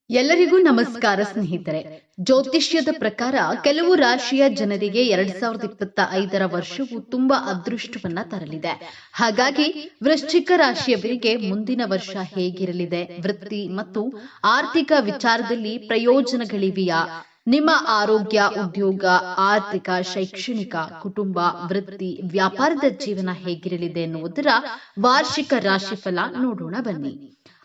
ಎಲ್ಲರಿಗೂ ನಮಸ್ಕಾರ ಸ್ನೇಹಿತರೆ. ಜ್ಯೋತಿಷ್ಯದ ಪ್ರಕಾರ ಕೆಲವು ರಾಶಿಯ ಜನರಿಗೆ 2025ರ ವರ್ಷವು ತುಂಬಾ ಅದೃಷ್ಟವನ್ನ ತರಲಿದೆ. ಹಾಗಾಗಿ ವೃಶ್ಚಿಕ ರಾಶಿಯವರಿಗೆ ಮುಂದಿನ ವರ್ಷ ಹೇಗಿರಲಿದೆ, ವೃತ್ತಿ ಮತ್ತು ಆರ್ಥಿಕ ವಿಚಾರದಲ್ಲಿ ಪ್ರಯೋಜನಗಳಿವೆಯಾ, ನಿಮ್ಮ ಆರೋಗ್ಯ, ಉದ್ಯೋಗ, ಆರ್ಥಿಕ, ಶೈಕ್ಷಣಿಕ, ಕುಟುಂಬ, ವೃತ್ತಿ, ವ್ಯಾಪಾರದ ಜೀವನ ಹೇಗಿರಲಿದೆ ಎನ್ನುವುದರ ವಾರ್ಷಿಕ ರಾಶಿಫಲ ನೋಡೋಣ ಬನ್ನಿ.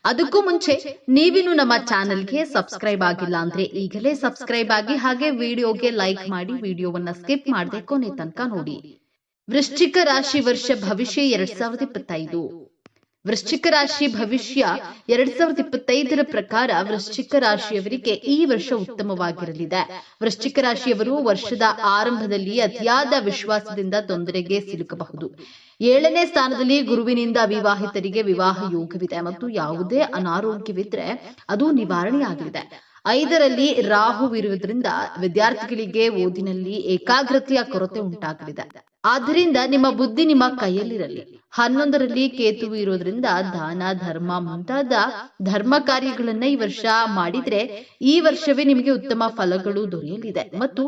ಅದಕ್ಕೂ ಮುಂಚೆ ನೀವಿನ್ನು ನಮ್ಮ ಚಾನೆಲ್ಗೆ ಸಬ್ಸ್ಕ್ರೈಬ್ ಆಗಿಲ್ಲ ಅಂದ್ರೆ ಈಗಲೇ ಸಬ್ಸ್ಕ್ರೈಬ್ ಆಗಿ, ಹಾಗೆ ವಿಡಿಯೋಗೆ ಲೈಕ್ ಮಾಡಿ, ವಿಡಿಯೋವನ್ನ ಸ್ಕಿಪ್ ಮಾಡದೆ ಕೊನೆ ತನಕ ನೋಡಿ. ವೃಶ್ಚಿಕ ರಾಶಿ ವರ್ಷ ಭವಿಷ್ಯ 2025. ವೃಶ್ಚಿಕ ರಾಶಿ ಭವಿಷ್ಯ 2025ರ ಪ್ರಕಾರ ವೃಶ್ಚಿಕ ರಾಶಿಯವರಿಗೆ ಈ ವರ್ಷ ಉತ್ತಮವಾಗಿರಲಿದೆ. ವೃಶ್ಚಿಕ ರಾಶಿಯವರು ವರ್ಷದ ಆರಂಭದಲ್ಲಿ ಅತಿಯಾದ ವಿಶ್ವಾಸದಿಂದ ತೊಂದರೆಗೆ ಸಿಲುಕಬಹುದು. 7ನೇ ಸ್ಥಾನದಲ್ಲಿ ಗುರುವಿನಿಂದ ಅವಿವಾಹಿತರಿಗೆ ವಿವಾಹ ಯೋಗವಿದೆ ಮತ್ತು ಯಾವುದೇ ಅನಾರೋಗ್ಯವಿದ್ರೆ ಅದು ನಿವಾರಣೆಯಾಗಲಿದೆ. 5ರಲ್ಲಿ ರಾಹುವಿರುವುದರಿಂದ ವಿದ್ಯಾರ್ಥಿಗಳಿಗೆ ಓದಿನಲ್ಲಿ ಏಕಾಗ್ರತೆಯ ಕೊರತೆ ಉಂಟಾಗಲಿದೆ. ಆದ್ದರಿಂದ ನಿಮ್ಮ ಬುದ್ಧಿ ನಿಮ್ಮ ಕೈಯಲ್ಲಿರಲಿ. 11ರಲ್ಲಿ ಕೇತುವು ಇರೋದ್ರಿಂದ ದಾನ, ಧರ್ಮ ಮುಂತಾದ ಧರ್ಮ ಕಾರ್ಯಗಳನ್ನ ಈ ವರ್ಷ ಮಾಡಿದ್ರೆ ಈ ವರ್ಷವೇ ನಿಮಗೆ ಉತ್ತಮ ಫಲಗಳು ದೊರೆಯಲಿದೆ ಮತ್ತು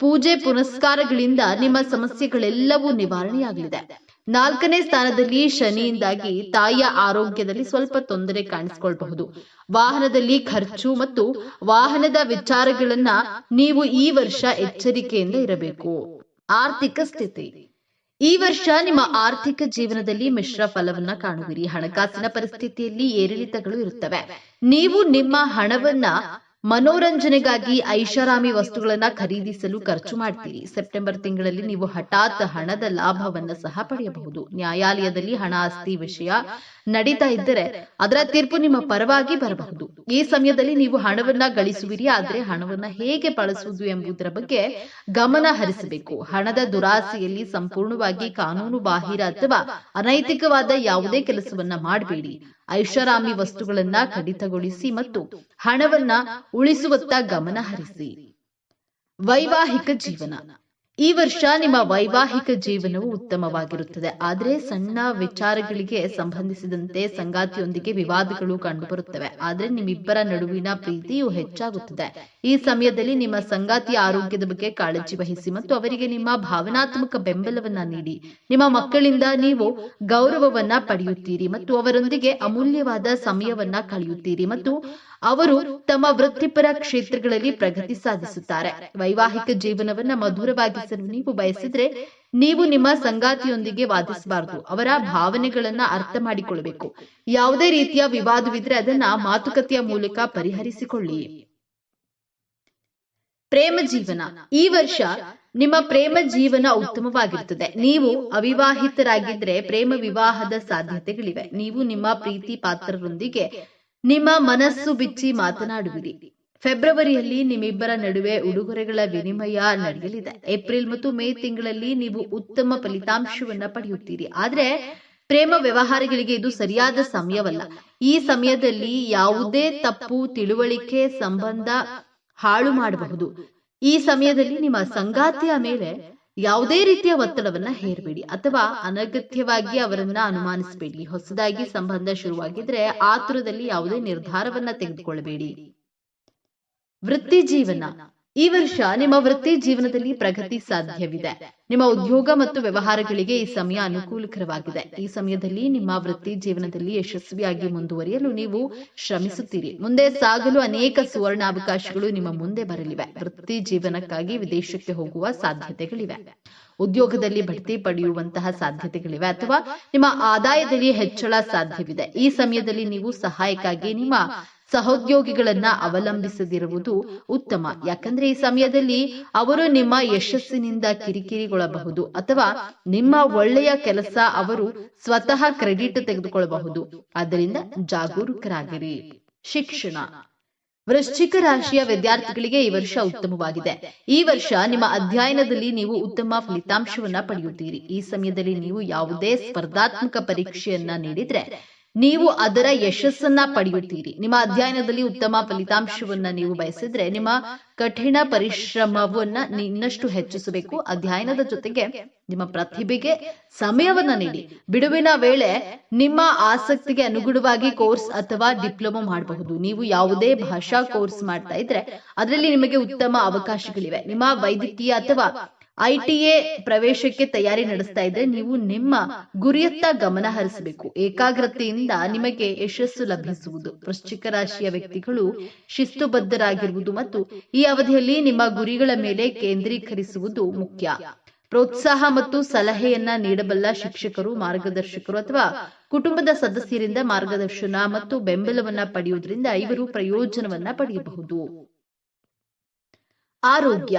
ಪೂಜೆ ಪುನಸ್ಕಾರಗಳಿಂದ ನಿಮ್ಮ ಸಮಸ್ಯೆಗಳೆಲ್ಲವೂ ನಿವಾರಣೆಯಾಗಲಿದೆ. 4ನೇ ಸ್ಥಾನದಲ್ಲಿ ಶನಿಯಿಂದಾಗಿ ತಾಯಿಯ ಆರೋಗ್ಯದಲ್ಲಿ ಸ್ವಲ್ಪ ತೊಂದರೆ ಕಾಣಿಸಿಕೊಳ್ಳಬಹುದು. ವಾಹನದಲ್ಲಿ ಖರ್ಚು ಮತ್ತು ವಾಹನದ ವಿಚಾರಗಳನ್ನ ನೀವು ಈ ವರ್ಷ ಎಚ್ಚರಿಕೆಯಿಂದ ಇರಬೇಕು. ಆರ್ಥಿಕ ಸ್ಥಿತಿ. ಈ ವರ್ಷ ನಿಮ್ಮ ಆರ್ಥಿಕ ಜೀವನದಲ್ಲಿ ಮಿಶ್ರ ಫಲವನ್ನ ಕಾಣುವಿರಿ. ಹಣಕಾಸಿನ ಪರಿಸ್ಥಿತಿಯಲ್ಲಿ ಏರಿಳಿತಗಳು ಇರುತ್ತವೆ. ನೀವು ನಿಮ್ಮ ಹಣವನ್ನ ಮನೋರಂಜನೆಗಾಗಿ ಐಷಾರಾಮಿ ವಸ್ತುಗಳನ್ನ ಖರೀದಿಸಲು ಖರ್ಚು ಮಾಡ್ತೀರಿ. ಸೆಪ್ಟೆಂಬರ್ ತಿಂಗಳಲ್ಲಿ ನೀವು ಹಠಾತ್ ಹಣದ ಲಾಭವನ್ನ ಸಹ ಪಡೆಯಬಹುದು. ನ್ಯಾಯಾಲಯದಲ್ಲಿ ಹಣ ಆಸ್ತಿ ವಿಷಯ ನಡೀತಾ ಇದ್ದರೆ ಅದರ ತೀರ್ಪು ನಿಮ್ಮ ಪರವಾಗಿ ಬರಬಹುದು. ಈ ಸಮಯದಲ್ಲಿ ನೀವು ಹಣವನ್ನ ಗಳಿಸುವಿರಿ, ಆದ್ರೆ ಹಣವನ್ನ ಹೇಗೆ ಬಳಸುವುದು ಎಂಬುದರ ಬಗ್ಗೆ ಗಮನ ಹರಿಸಬೇಕು. ಹಣದ ದುರಾಸೆಯಲ್ಲಿ ಸಂಪೂರ್ಣವಾಗಿ ಕಾನೂನು ಬಾಹಿರ ಅಥವಾ ಅನೈತಿಕವಾದ ಯಾವುದೇ ಕೆಲಸವನ್ನ ಮಾಡಬೇಡಿ. ಐಷಾರಾಮಿ ವಸ್ತುಗಳನ್ನ ಕಡಿತಗೊಳಿಸಿ ಮತ್ತು ಹಣವನ್ನ ಉಳಿಸುವತ್ತ ಗಮನ ಹರಿಸಿ. ವೈವಾಹಿಕ ಜೀವನ. ಈ ವರ್ಷ ನಿಮ್ಮ ವೈವಾಹಿಕ ಜೀವನವು ಉತ್ತಮವಾಗಿರುತ್ತದೆ, ಆದರೆ ಸಣ್ಣ ವಿಚಾರಗಳಿಗೆ ಸಂಬಂಧಿಸಿದಂತೆ ಸಂಗಾತಿಯೊಂದಿಗೆ ವಿವಾದಗಳು ಕಂಡುಬರುತ್ತವೆ. ಆದ್ರೆ ನಿಮ್ಮಿಬ್ಬರ ನಡುವಿನ ಪ್ರೀತಿಯು ಹೆಚ್ಚಾಗುತ್ತದೆ. ಈ ಸಮಯದಲ್ಲಿ ನಿಮ್ಮ ಸಂಗಾತಿಯ ಆರೋಗ್ಯದ ಬಗ್ಗೆ ಕಾಳಜಿ ವಹಿಸಿ ಮತ್ತು ಅವರಿಗೆ ನಿಮ್ಮ ಭಾವನಾತ್ಮಕ ಬೆಂಬಲವನ್ನ ನೀಡಿ. ನಿಮ್ಮ ಮಕ್ಕಳಿಂದ ನೀವು ಗೌರವವನ್ನ ಪಡೆಯುತ್ತೀರಿ ಮತ್ತು ಅವರೊಂದಿಗೆ ಅಮೂಲ್ಯವಾದ ಸಮಯವನ್ನ ಕಳೆಯುತ್ತೀರಿ ಮತ್ತು ಅವರು ತಮ್ಮ ವೃತ್ತಿಪರ ಕ್ಷೇತ್ರಗಳಲ್ಲಿ ಪ್ರಗತಿ ಸಾಧಿಸುತ್ತಾರೆ. ವೈವಾಹಿಕ ಜೀವನವನ್ನ ಮಧುರವಾಗಿಸಲು ನೀವು ಬಯಸಿದ್ರೆ ನೀವು ನಿಮ್ಮ ಸಂಗಾತಿಯೊಂದಿಗೆ ವಾದಿಸಬಾರದು. ಅವರ ಭಾವನೆಗಳನ್ನ ಅರ್ಥ ಮಾಡಿಕೊಳ್ಳಬೇಕು. ಯಾವುದೇ ರೀತಿಯ ವಿವಾದವಿದ್ರೆ ಅದನ್ನ ಮಾತುಕತೆಯ ಮೂಲಕ ಪರಿಹರಿಸಿಕೊಳ್ಳಿ. ಪ್ರೇಮ ಜೀವನ. ಈ ವರ್ಷ ನಿಮ್ಮ ಪ್ರೇಮ ಜೀವನ ಉತ್ತಮವಾಗಿರುತ್ತದೆ. ನೀವು ಅವಿವಾಹಿತರಾಗಿದ್ರೆ ಪ್ರೇಮ ವಿವಾಹದ ಸಾಧ್ಯತೆಗಳಿವೆ. ನೀವು ನಿಮ್ಮ ಪ್ರೀತಿ ಪಾತ್ರರೊಂದಿಗೆ ನಿಮ್ಮ ಮನಸ್ಸು ಬಿಚ್ಚಿ ಮಾತನಾಡುವಿರಿ. ಫೆಬ್ರವರಿಯಲ್ಲಿ ನಿಮ್ಮಿಬ್ಬರ ನಡುವೆ ಉಡುಗೊರೆಗಳ ವಿನಿಮಯ ನಡೆಯಲಿದೆ. ಏಪ್ರಿಲ್ ಮತ್ತು ಮೇ ತಿಂಗಳಲ್ಲಿ ನೀವು ಉತ್ತಮ ಫಲಿತಾಂಶವನ್ನ ಪಡೆಯುತ್ತೀರಿ. ಆದ್ರೆ ಪ್ರೇಮ ವ್ಯವಹಾರಗಳಿಗೆ ಇದು ಸರಿಯಾದ ಸಮಯವಲ್ಲ. ಈ ಸಮಯದಲ್ಲಿ ಯಾವುದೇ ತಪ್ಪು ತಿಳುವಳಿಕೆ ಸಂಬಂಧ ಹಾಳು ಮಾಡಬಹುದು. ಈ ಸಮಯದಲ್ಲಿ ನಿಮ್ಮ ಸಂಗಾತಿಯ ಮೇಲೆ ಯಾವುದೇ ರೀತಿಯ ಒತ್ತಡವನ್ನ ಹೇರಬೇಡಿ ಅಥವಾ ಅನಗತ್ಯವಾಗಿ ಅವರನ್ನ ಅನುಮಾನಿಸಬೇಡಿ. ಹೊಸದಾಗಿ ಸಂಬಂಧ ಶುರುವಾಗಿದ್ರೆ ಆತುರದಲ್ಲಿ ಯಾವುದೇ ನಿರ್ಧಾರವನ್ನ ತೆಗೆದುಕೊಳ್ಳಬೇಡಿ. ವೃತ್ತಿ ಜೀವನ. ಈ ವರ್ಷ ನಿಮ್ಮ ವೃತ್ತಿ ಜೀವನದಲ್ಲಿ ಪ್ರಗತಿ ಸಾಧ್ಯವಿದೆ. ನಿಮ್ಮ ಉದ್ಯೋಗ ಮತ್ತು ವ್ಯವಹಾರಗಳಿಗೆ ಈ ಸಮಯ ಅನುಕೂಲಕರವಾಗಿದೆ. ಈ ಸಮಯದಲ್ಲಿ ನಿಮ್ಮ ವೃತ್ತಿ ಜೀವನದಲ್ಲಿ ಯಶಸ್ವಿಯಾಗಿ ಮುಂದುವರಿಯಲು ನೀವು ಶ್ರಮಿಸುತ್ತೀರಿ. ಮುಂದೆ ಸಾಗಲು ಅನೇಕ ಸುವರ್ಣಾವಕಾಶಗಳು ನಿಮ್ಮ ಮುಂದೆ ಬರಲಿವೆ. ವೃತ್ತಿ ಜೀವನಕ್ಕಾಗಿ ವಿದೇಶಕ್ಕೆ ಹೋಗುವ ಸಾಧ್ಯತೆಗಳಿವೆ. ಉದ್ಯೋಗದಲ್ಲಿ ಬಡ್ತಿ ಪಡೆಯುವಂತಹ ಸಾಧ್ಯತೆಗಳಿವೆ ಅಥವಾ ನಿಮ್ಮ ಆದಾಯದಲ್ಲಿ ಹೆಚ್ಚಳ ಸಾಧ್ಯವಿದೆ. ಈ ಸಮಯದಲ್ಲಿ ನೀವು ಸಹಾಯಕ್ಕಾಗಿ ನಿಮ್ಮ ಸಹೋದ್ಯೋಗಿಗಳನ್ನ ಅವಲಂಬಿಸದಿರುವುದು ಉತ್ತಮ. ಯಾಕಂದ್ರೆ ಈ ಸಮಯದಲ್ಲಿ ಅವರು ನಿಮ್ಮ ಯಶಸ್ಸಿನಿಂದ ಕಿರಿಕಿರಿಗೊಳ್ಳಬಹುದು ಅಥವಾ ನಿಮ್ಮ ಒಳ್ಳೆಯ ಕೆಲಸ ಅವರು ಸ್ವತಃ ಕ್ರೆಡಿಟ್ ತೆಗೆದುಕೊಳ್ಳಬಹುದು. ಆದ್ದರಿಂದ ಜಾಗರೂಕರಾಗಿರಿ. ಶಿಕ್ಷಣ. ವೃಶ್ಚಿಕ ರಾಶಿಯ ವಿದ್ಯಾರ್ಥಿಗಳಿಗೆ ಈ ವರ್ಷ ಉತ್ತಮವಾಗಿದೆ. ಈ ವರ್ಷ ನಿಮ್ಮ ಅಧ್ಯಯನದಲ್ಲಿ ನೀವು ಉತ್ತಮ ಫಲಿತಾಂಶವನ್ನ ಪಡೆಯುತ್ತೀರಿ. ಈ ಸಮಯದಲ್ಲಿ ನೀವು ಯಾವುದೇ ಸ್ಪರ್ಧಾತ್ಮಕ ಪರೀಕ್ಷೆಯನ್ನ ನೀಡಿದ್ರೆ ನೀವು ಅದರ ಯಶಸ್ಸನ್ನ ಪಡೆಯುತ್ತೀರಿ. ನಿಮ್ಮ ಅಧ್ಯಯನದಲ್ಲಿ ಉತ್ತಮ ಫಲಿತಾಂಶವನ್ನ ನೀವು ಬಯಸಿದ್ರೆ ನಿಮ್ಮ ಕಠಿಣ ಪರಿಶ್ರಮವನ್ನ ಇನ್ನಷ್ಟು ಹೆಚ್ಚಿಸಬೇಕು. ಅಧ್ಯಯನದ ಜೊತೆಗೆ ನಿಮ್ಮ ಪ್ರತಿಭೆಗೆ ಸಮಯವನ್ನ ನೀಡಿ. ಬಿಡುವಿನ ವೇಳೆ ನಿಮ್ಮ ಆಸಕ್ತಿಗೆ ಅನುಗುಣವಾಗಿ ಕೋರ್ಸ್ ಅಥವಾ ಡಿಪ್ಲೊಮಾ ಮಾಡಬಹುದು. ನೀವು ಯಾವುದೇ ಭಾಷಾ ಕೋರ್ಸ್ ಮಾಡ್ತಾ ಇದ್ರೆ ಅದರಲ್ಲಿ ನಿಮಗೆ ಉತ್ತಮ ಅವಕಾಶಗಳಿವೆ. ನಿಮ್ಮ ವೈದ್ಯಕೀಯ ಅಥವಾ ITA ಪ್ರವೇಶಕ್ಕೆ ತಯಾರಿ ನಡೆಸ್ತಾ ಇದ್ರೆ ನೀವು ನಿಮ್ಮ ಗುರಿಯತ್ತ ಗಮನ ಹರಿಸಬೇಕು. ಏಕಾಗ್ರತೆಯಿಂದ ನಿಮಗೆ ಯಶಸ್ಸು ಲಭಿಸುವುದು. ವೃಶ್ಚಿಕ ರಾಶಿಯ ವ್ಯಕ್ತಿಗಳು ಶಿಸ್ತುಬದ್ಧರಾಗಿರುವುದು ಮತ್ತು ಈ ಅವಧಿಯಲ್ಲಿ ನಿಮ್ಮ ಗುರಿಗಳ ಮೇಲೆ ಕೇಂದ್ರೀಕರಿಸುವುದು ಮುಖ್ಯ. ಪ್ರೋತ್ಸಾಹ ಮತ್ತು ಸಲಹೆಯನ್ನ ನೀಡಬಲ್ಲ ಶಿಕ್ಷಕರು, ಮಾರ್ಗದರ್ಶಕರು ಅಥವಾ ಕುಟುಂಬದ ಸದಸ್ಯರಿಂದ ಮಾರ್ಗದರ್ಶನ ಮತ್ತು ಬೆಂಬಲವನ್ನ ಪಡೆಯುವುದರಿಂದ ಇವರು ಪ್ರಯೋಜನವನ್ನ ಪಡೆಯಬಹುದು. ಆರೋಗ್ಯ.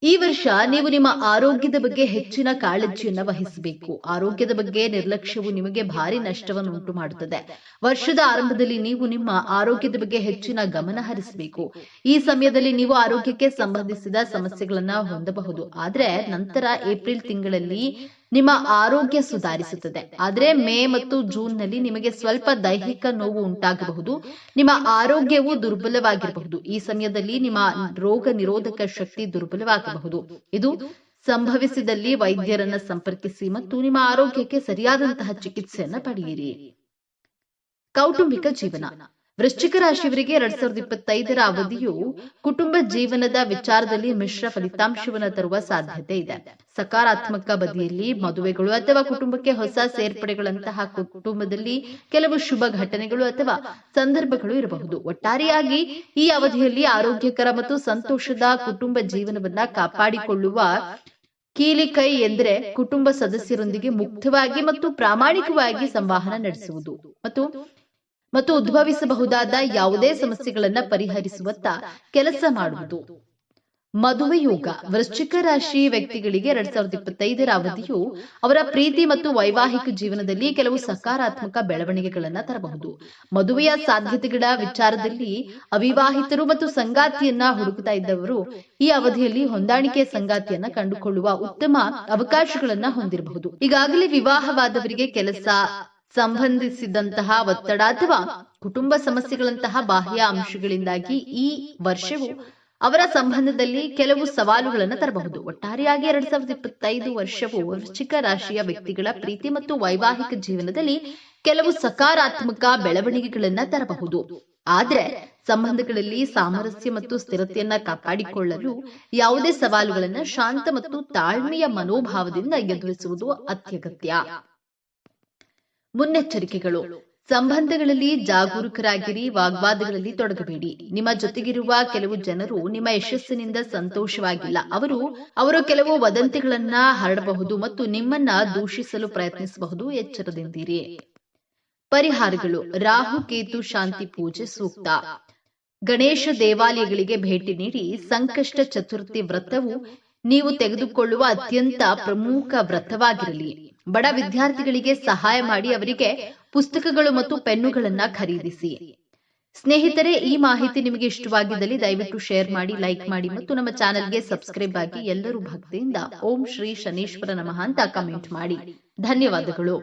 ಈ ವರ್ಷ ನೀವು ನಿಮ್ಮ ಆರೋಗ್ಯದ ಬಗ್ಗೆ ಹೆಚ್ಚಿನ ಕಾಳಜಿಯನ್ನ ವಹಿಸಬೇಕು. ಆರೋಗ್ಯದ ಬಗ್ಗೆ ನಿರ್ಲಕ್ಷ್ಯವು ನಿಮಗೆ ಭಾರಿ ನಷ್ಟವನ್ನು ಉಂಟು ಮಾಡುತ್ತದೆ. ವರ್ಷದ ಆರಂಭದಲ್ಲಿ ನೀವು ನಿಮ್ಮ ಆರೋಗ್ಯದ ಬಗ್ಗೆ ಹೆಚ್ಚಿನ ಗಮನ ಹರಿಸಬೇಕು. ಈ ಸಮಯದಲ್ಲಿ ನೀವು ಆರೋಗ್ಯಕ್ಕೆ ಸಂಬಂಧಿಸಿದ ಸಮಸ್ಯೆಗಳನ್ನ ಹೊಂದಬಹುದು. ಆದ್ರೆ ನಂತರ ಏಪ್ರಿಲ್ ತಿಂಗಳಲ್ಲಿ ನಿಮ್ಮ ಆರೋಗ್ಯ ಸುಧಾರಿಸುತ್ತದೆ. ಆದ್ರೆ ಮೇ ಮತ್ತು ಜೂನ್ ನಲ್ಲಿ ನಿಮಗೆ ಸ್ವಲ್ಪ ದೈಹಿಕ ನೋವು ಉಂಟಾಗಬಹುದು. ನಿಮ್ಮ ಆರೋಗ್ಯವು ದುರ್ಬಲವಾಗಿರಬಹುದು. ಈ ಸಮಯದಲ್ಲಿ ನಿಮ್ಮ ರೋಗ ನಿರೋಧಕ ಶಕ್ತಿ ದುರ್ಬಲವಾಗಬಹುದು. ಇದು ಸಂಭವಿಸಿದಲ್ಲಿ ವೈದ್ಯರನ್ನ ಸಂಪರ್ಕಿಸಿ ಮತ್ತು ನಿಮ್ಮ ಆರೋಗ್ಯಕ್ಕೆ ಸರಿಯಾದಂತಹ ಚಿಕಿತ್ಸೆಯನ್ನ ಪಡೆಯಿರಿ. ಕೌಟುಂಬಿಕ ಜೀವನ. ವೃಶ್ಚಿಕ ರಾಶಿಯವರಿಗೆ 2025ರ ಅವಧಿಯು ಕುಟುಂಬ ಜೀವನದ ವಿಚಾರದಲ್ಲಿ ಮಿಶ್ರ ಫಲಿತಾಂಶವನ್ನು ತರುವ ಸಾಧ್ಯತೆ ಇದೆ. ಸಕಾರಾತ್ಮಕ ಬದಿಯಲ್ಲಿ ಮದುವೆಗಳು ಅಥವಾ ಕುಟುಂಬಕ್ಕೆ ಹೊಸ ಸೇರ್ಪಡೆಗಳಂತಹ ಕುಟುಂಬದಲ್ಲಿ ಕೆಲವು ಶುಭ ಘಟನೆಗಳು ಅಥವಾ ಸಂದರ್ಭಗಳು ಇರಬಹುದು. ಒಟ್ಟಾರೆಯಾಗಿ ಈ ಅವಧಿಯಲ್ಲಿ ಆರೋಗ್ಯಕರ ಮತ್ತು ಸಂತೋಷದ ಕುಟುಂಬ ಜೀವನವನ್ನ ಕಾಪಾಡಿಕೊಳ್ಳುವ ಕೀಲಿಕೈ ಎಂದರೆ ಕುಟುಂಬ ಸದಸ್ಯರೊಂದಿಗೆ ಮುಕ್ತವಾಗಿ ಮತ್ತು ಪ್ರಾಮಾಣಿಕವಾಗಿ ಸಂವಹನ ನಡೆಸುವುದು ಮತ್ತು ಉದ್ಭವಿಸಬಹುದಾದ ಯಾವುದೇ ಸಮಸ್ಯೆಗಳನ್ನ ಪರಿಹರಿಸುವತ್ತ ಕೆಲಸ ಮಾಡುವುದು. ಮದುವೆ ಯೋಗ. ವೃಶ್ಚಿಕ ರಾಶಿ ವ್ಯಕ್ತಿಗಳಿಗೆ 2025ರ ಅವಧಿಯು ಅವರ ಪ್ರೀತಿ ಮತ್ತು ವೈವಾಹಿಕ ಜೀವನದಲ್ಲಿ ಕೆಲವು ಸಕಾರಾತ್ಮಕ ಬೆಳವಣಿಗೆಗಳನ್ನ ತರಬಹುದು. ಮದುವೆಯ ಸಾಧ್ಯತೆಗಳ ವಿಚಾರದಲ್ಲಿ ಅವಿವಾಹಿತರು ಮತ್ತು ಸಂಗಾತಿಯನ್ನ ಹುಡುಕುತ್ತಾ ಇದ್ದವರು ಈ ಅವಧಿಯಲ್ಲಿ ಹೊಂದಾಣಿಕೆ ಸಂಗಾತಿಯನ್ನ ಕಂಡುಕೊಳ್ಳುವ ಉತ್ತಮ ಅವಕಾಶಗಳನ್ನ ಹೊಂದಿರಬಹುದು. ಈಗಾಗಲೇ ವಿವಾಹವಾದವರಿಗೆ ಕೆಲಸ ಸಂಬಂಧಿಸಿದಂತಹ ಒತ್ತಡ ಅಥವಾ ಕುಟುಂಬ ಸಮಸ್ಯೆಗಳಂತಹ ಬಾಹ್ಯ ಅಂಶಗಳಿಂದಾಗಿ ಈ ವರ್ಷವು ಅವರ ಸಂಬಂಧದಲ್ಲಿ ಕೆಲವು ಸವಾಲುಗಳನ್ನು ತರಬಹುದು. ಒಟ್ಟಾರೆಯಾಗಿ 2025 ವರ್ಷವು ವೃಶ್ಚಿಕ ರಾಶಿಯ ವ್ಯಕ್ತಿಗಳ ಪ್ರೀತಿ ಮತ್ತು ವೈವಾಹಿಕ ಜೀವನದಲ್ಲಿ ಕೆಲವು ಸಕಾರಾತ್ಮಕ ಬೆಳವಣಿಗೆಗಳನ್ನ ತರಬಹುದು. ಆದ್ರೆ ಸಂಬಂಧಗಳಲ್ಲಿ ಸಾಮರಸ್ಯ ಮತ್ತು ಸ್ಥಿರತೆಯನ್ನ ಕಾಪಾಡಿಕೊಳ್ಳಲು ಯಾವುದೇ ಸವಾಲುಗಳನ್ನ ಶಾಂತ ಮತ್ತು ತಾಳ್ಮೆಯ ಮನೋಭಾವದಿಂದ ಎದುರಿಸುವುದು ಅತ್ಯಗತ್ಯ. ಮುನ್ನೆಚ್ಚರಿಕೆಗಳು. ಸಂಬಂಧಗಳಲ್ಲಿ ಜಾಗರೂಕರಾಗಿರಿ. ವಾಗ್ವಾದಗಳಲ್ಲಿ ತೊಡಗಬೇಡಿ. ನಿಮ್ಮ ಜೊತೆಗಿರುವ ಕೆಲವು ಜನರು ನಿಮ್ಮ ಯಶಸ್ಸಿನಿಂದ ಸಂತೋಷವಾಗಿಲ್ಲ. ಅವರು ಕೆಲವು ವದಂತಿಗಳನ್ನ ಹರಡಬಹುದು ಮತ್ತು ನಿಮ್ಮನ್ನ ದೂಷಿಸಲು ಪ್ರಯತ್ನಿಸಬಹುದು. ಎಚ್ಚರದಿಂದಿರಿ. ಪರಿಹಾರಗಳು. ರಾಹು ಕೇತು ಶಾಂತಿ ಪೂಜೆ ಸೂಕ್ತ. ಗಣೇಶ ದೇವಾಲಯಗಳಿಗೆ ಭೇಟಿ ನೀಡಿ. ಸಂಕಷ್ಟ ಚತುರ್ಥಿ ವ್ರತವು ನೀವು ತೆಗೆದುಕೊಳ್ಳುವ ಅತ್ಯಂತ ಪ್ರಮುಖ ವ್ರತವಾಗಿರಲಿ. ಬಡ ವಿದ್ಯಾರ್ಥಿಗಳಿಗೆ ಸಹಾಯ ಮಾಡಿ. ಅವರಿಗೆ ಪುಸ್ತಕಗಳು ಮತ್ತು ಪೆನ್ನುಗಳನ್ನ ಖರೀದಿಸಿ. ಸ್ನೇಹಿತರೆ, ಈ ಮಾಹಿತಿ ನಿಮಗೆ ಇಷ್ಟವಾಗಿದ್ದಲ್ಲಿ ದಯವಿಟ್ಟು ಶೇರ್ ಮಾಡಿ, ಲೈಕ್ ಮಾಡಿ ಮತ್ತು ನಮ್ಮ ಚಾನೆಲ್ಗೆ ಸಬ್ಸ್ಕ್ರೈಬ್ ಆಗಿ. ಎಲ್ಲರೂ ಭಕ್ತಿಯಿಂದ ಓಂ ಶ್ರೀ ಶನೀಶ್ವರ ನಮಃ ಅಂತ ಕಮೆಂಟ್ ಮಾಡಿ. ಧನ್ಯವಾದಗಳು.